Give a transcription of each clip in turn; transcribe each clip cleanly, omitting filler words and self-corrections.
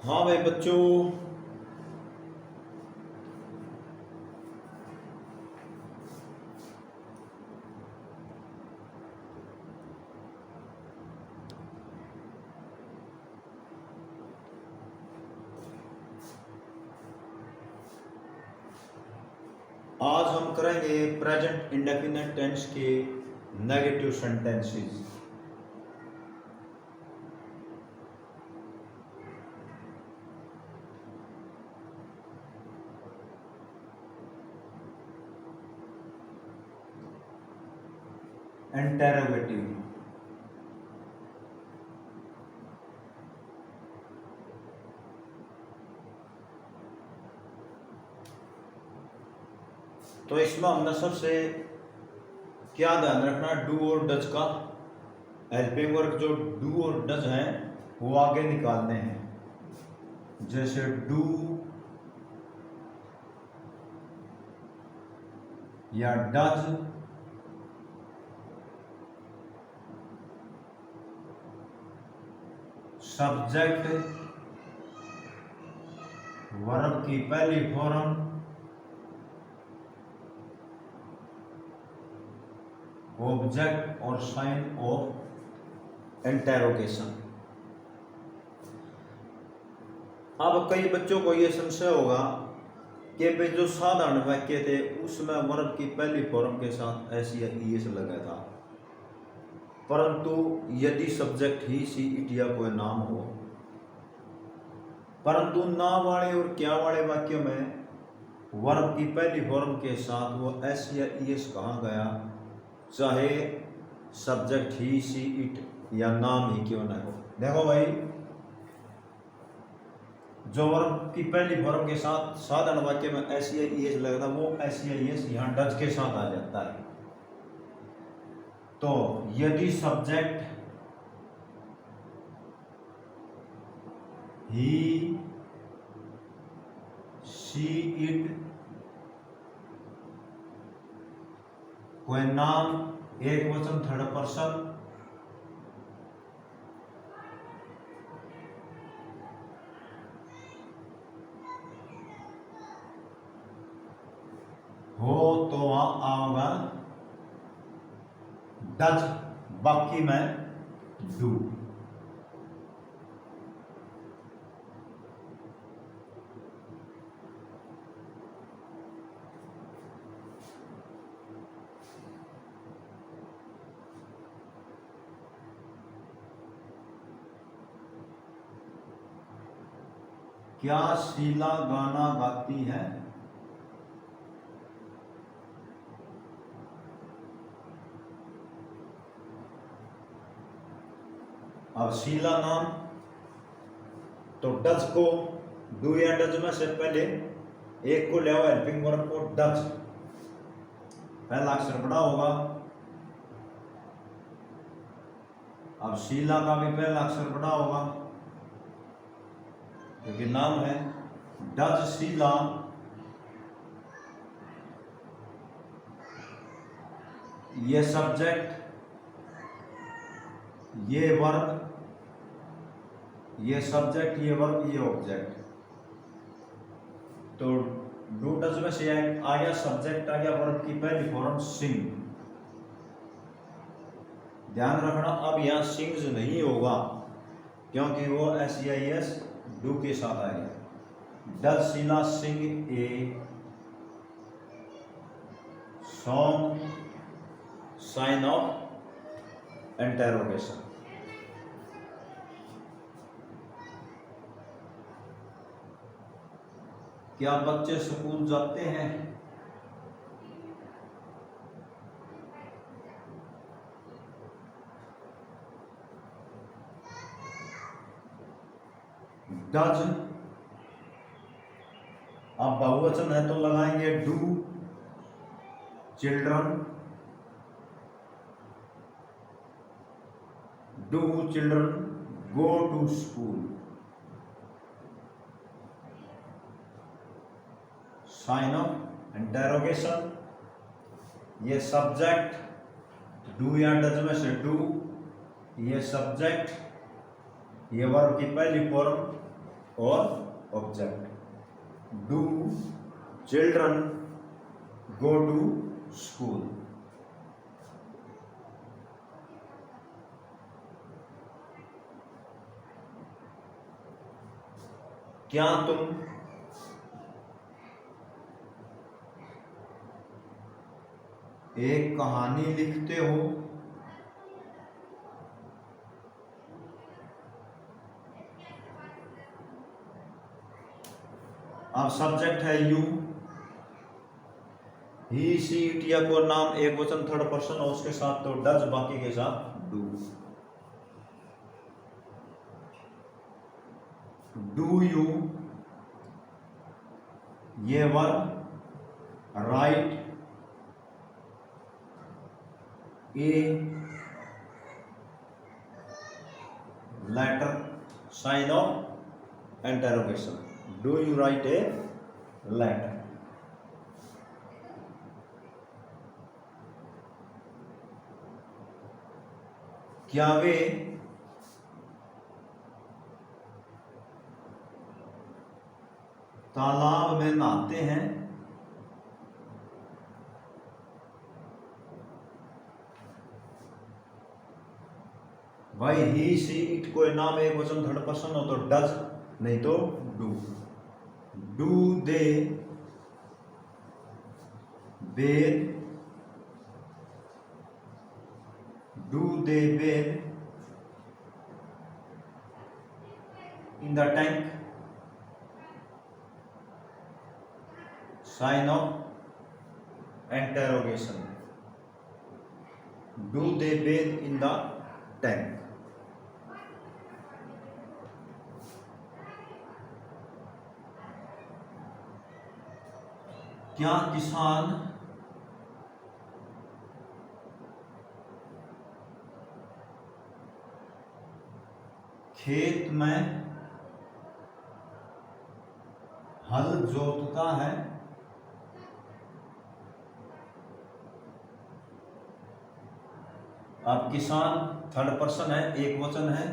हाँ भाई बच्चों, आज हम करेंगे प्रेजेंट इंडेफिनिट टेंस के नेगेटिव सेंटेंसेस। इंटेरोगेटिव। तो इसमें हमने सबसे क्या ध्यान रखना, डू और डज का हेल्पिंग वर्क जो डू और डज हैं वो आगे निकालने हैं। जैसे डू या डज, सब्जेक्ट, वर्ब की पहली फॉर्म, ऑब्जेक्ट और साइन ऑफ इंटेरोगेशन। अब कई बच्चों को यह संशय होगा कि भाई जो साधारण वाक्य थे उसमें वर्ब की पहली फॉर्म के साथ एस या ईएस लगा था, परंतु यदि सब्जेक्ट ही सी इट या कोई नाम हो, परंतु ना वाले और क्या वाले वाक्यों में वर्ब की पहली फॉर्म के साथ वो एस या ईएस कहाँ गया, चाहे सब्जेक्ट ही सी इट या नाम ही क्यों ना हो। देखो भाई, जो वर्ब की पहली फॉर्म के साथ साधारण वाक्य में एस या ईएस लगता है वो एस या ईएस यहाँ डज के साथ आ जाता है। तो यदि सब्जेक्ट ही शी इट, कोई नाम एक वचन थर्ड पर्सन, हो तो वहां आओगा डज, बाकी में डू। क्या शीला गाना गाती है? अब शीला नाम, तो डज को डू या डज में से पहले एक को ले आओ हेल्पिंग वर्ब को डज, पहला अक्षर बड़ा होगा। अब शीला का भी पहला अक्षर बड़ा होगा क्योंकि नाम है। डज शीला, ये सब्जेक्ट, ये वर्ब, ये सब्जेक्ट, ये वर्ब, ये ऑब्जेक्ट। तो डू डज में से आ गया सब्जेक्ट, आ गया वर्ब की पहली फॉर्म सिंग। ध्यान रखना, अब यहां सिंग्स नहीं होगा क्योंकि वो एस या एस डू के साथ आएगा। Does Sheela sing a song, sign of interrogation. क्या बच्चे स्कूल जाते हैं? डज, अब बहुवचन है तो लगाएंगे do children, do children go to school. Sign of interrogation, ये सब्जेक्ट डू या डज में से डू, ये सब्जेक्ट, ये वर्ब की पहली फॉर्म और object. Do children go to school. क्या तुम एक कहानी लिखते हो? अब सब्जेक्ट है यू, ही सी इट या कोई नाम एक वचन थर्ड पर्सन और उसके साथ तो डज, बाकी के साथ डू। डू यू ये verb write a letter sign of interrogation. Do you write a letter? क्या वे तालाब में नहाते हैं? भाई ही सी इट कोई नाम एक वचन थर्ड पर्सन हो तो डज, नहीं तो do. Do they bathe, do they bathe in the tank sign of interrogation. Do they bathe in the tank. क्या किसान खेत में हल जोतता है? अब किसान थर्ड पर्सन है, एक वचन है,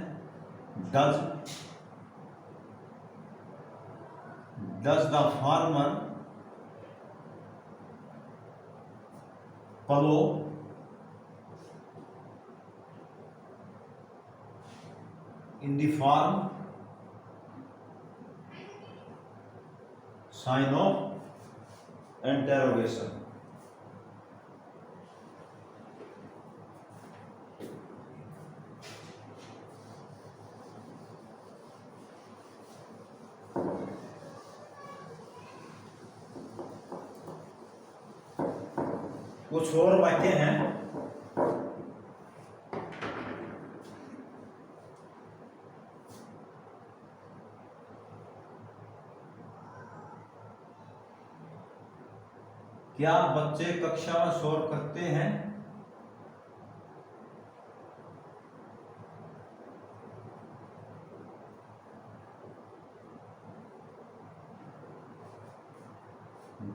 does. Does the farmer plough in the farm sign of interrogation. कुछ और वाक्य हैं। क्या बच्चे कक्षा में शोर करते हैं?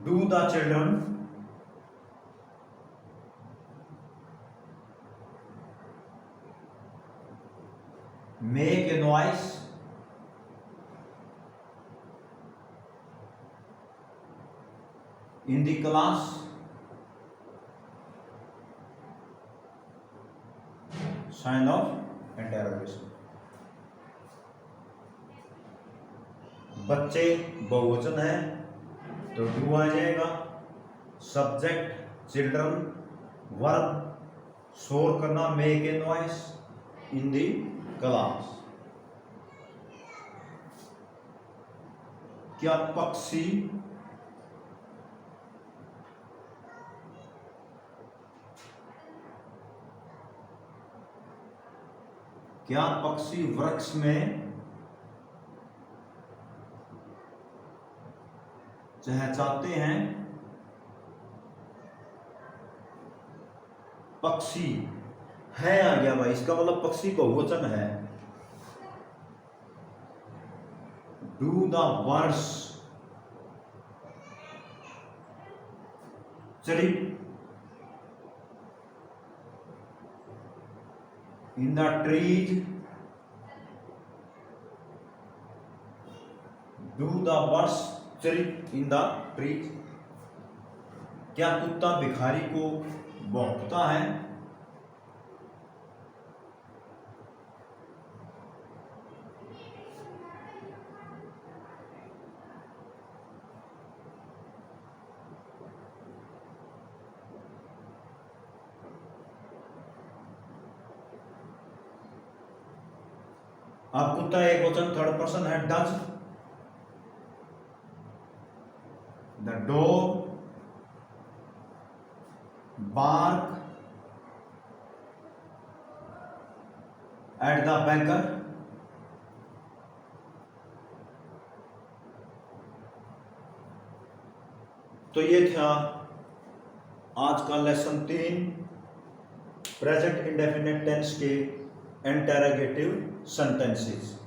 Do the children make a noise in the class sign of interrogation। बच्चे बहुवचन है तो डू आ जाएगा। सब्जेक्ट चिल्ड्रन, वर्ब शोर करना make a noise in the class. क्या पक्षी वृक्ष में चहचहाते हैं? पक्षी है आ गया भाई, इसका मतलब पक्षी बहुवचन है। Do the birds chirp in the trees do the birds chirp in the trees? क्या कुत्ता भिखारी को भौंकता है? अब कुत्ता एक वचन थर्ड पर्सन है, does the dog bark at the beggar? तो ये था आज का लेसन 3 प्रेजेंट इंडेफिनिट टेंस के इंटरोगेटिव सेंटेंसेस।